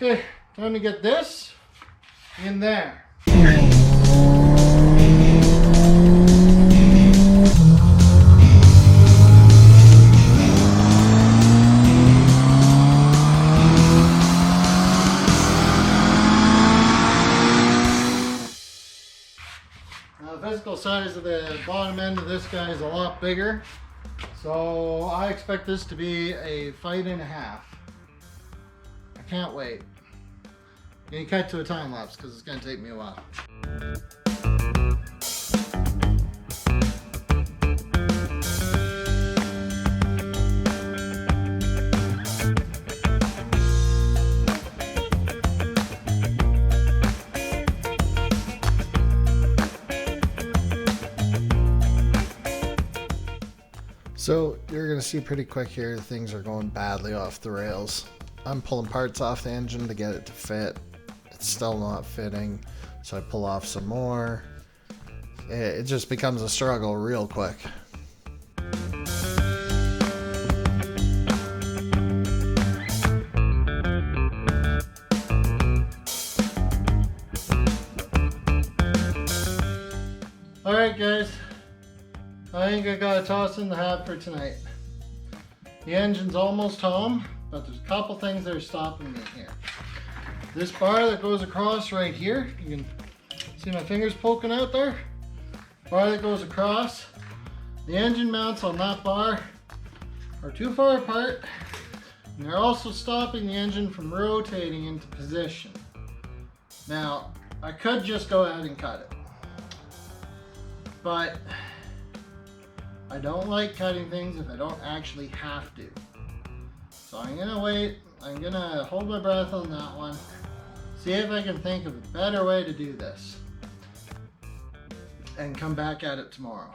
Okay, time to get this in there. Now the physical size of the bottom end of this guy is a lot bigger, so I expect this to be a fight and a half. I can't wait. I'm gonna cut to a time lapse because it's gonna take me a while. So you're going to see pretty quick here things are going badly off the rails. I'm pulling parts off the engine to get it to fit. It's still not fitting, so I pull off some more. It just becomes a struggle real quick. Alright guys, I think I got a toss in the hat for tonight. The engine's almost home, but there's a couple things that are stopping me here. This bar that goes across right here, you can see my fingers poking out there. Bar that goes across, the engine mounts on that bar are too far apart, and they're also stopping the engine from rotating into position. Now, I could just go ahead and cut it, but I don't like cutting things if I don't actually have to. So I'm gonna wait, I'm gonna hold my breath on that one, see if I can think of a better way to do this, and come back at it tomorrow.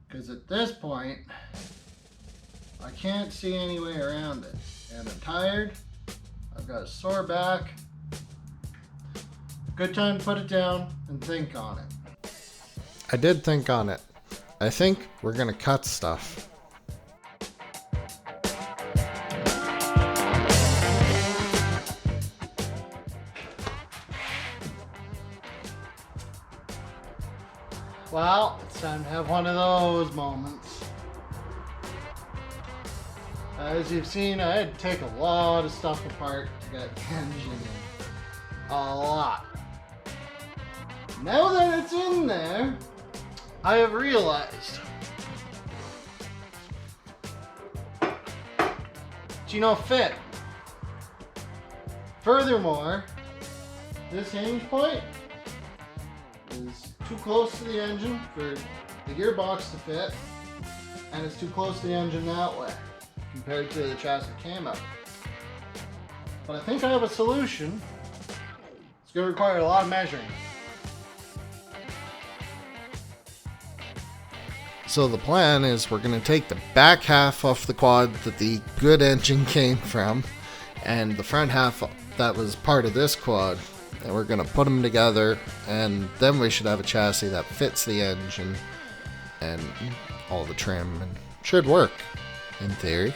Because at this point, I can't see any way around it. And I'm tired, I've got a sore back. Good time to put it down and think on it. I did think on it. I think we're gonna cut stuff. Well, it's time to have one of those moments. As you've seen, I had to take a lot of stuff apart to get the engine in. A lot. Now that it's in there, I have realized fit. Furthermore, this hinge point is too close to the engine for the gearbox to fit, and it's too close to the engine that way compared to the chassis camo. But I think I have a solution. It's going to require a lot of measuring. So the plan is we're going to take the back half off the quad that the good engine came from, and the front half that was part of this quad, and we're going to put them together, and then we should have a chassis that fits the engine and all the trim, and should work in theory.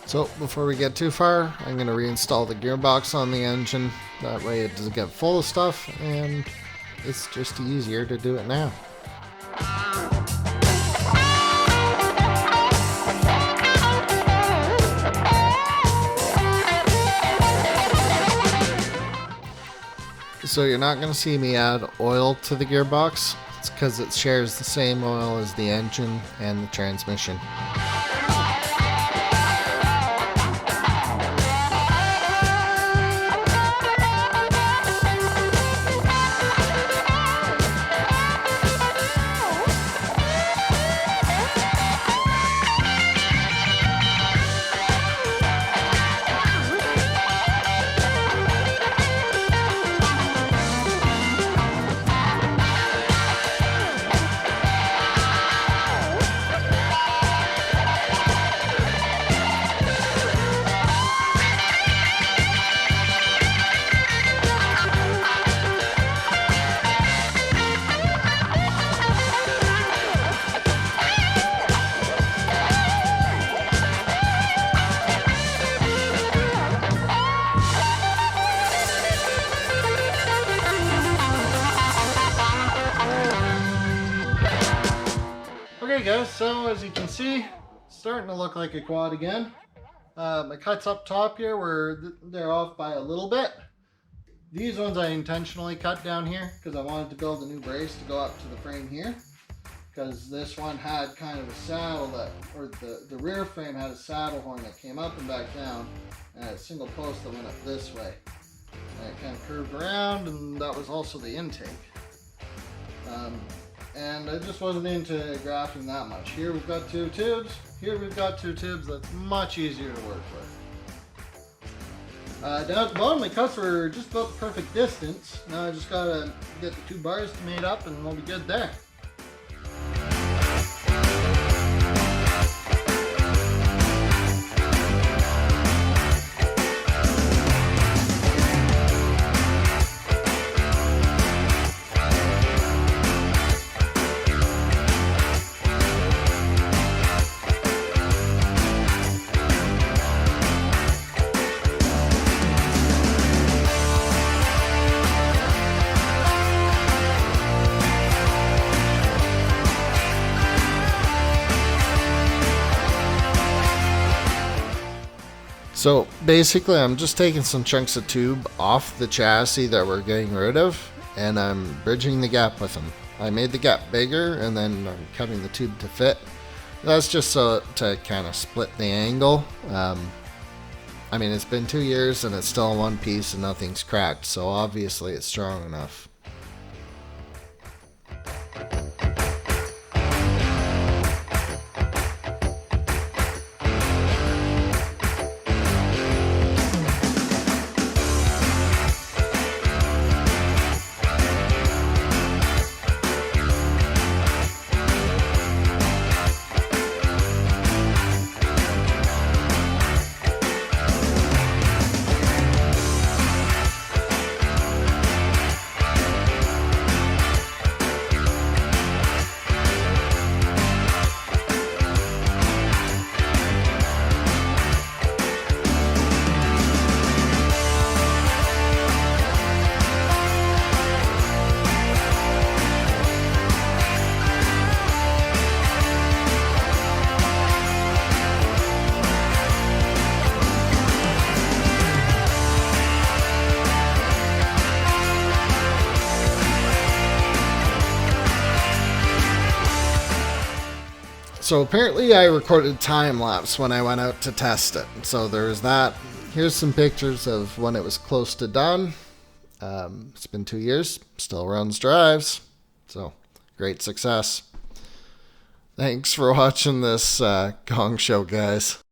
So before we get too far, I'm going to reinstall the gearbox on the engine. That way it doesn't get full of stuff, and it's just easier to do it now. So you're not going to see me add oil to the gearbox. It's because it shares the same oil as the engine and the transmission. Okay guys, so as you can see, it's starting to look like a quad again. My cuts up top here they're off by a little bit. These ones I intentionally cut down here because I wanted to build a new brace to go up to the frame here. Because this one had kind of a saddle the rear frame had a saddle horn that came up and back down, and a single post that went up this way. And it kind of curved around, and that was also the intake. And I just wasn't into grafting that much. Here we've got two tubes. Here we've got two tubes. That's much easier to work with. Down at the bottom, my cuts were just about the perfect distance. Now I just gotta get the two bars made up and we'll be good there. So basically I'm just taking some chunks of tube off the chassis that we're getting rid of, and I'm bridging the gap with them. I made the gap bigger and then I'm cutting the tube to fit. That's just so to kind of split the angle. I mean, it's been 2 years and it's still in one piece and nothing's cracked, so obviously it's strong enough. So apparently I recorded time lapse when I went out to test it. So there's that. Here's some pictures of when it was close to done. It's been 2 years, still runs drives. So great success. Thanks for watching this gong show, guys.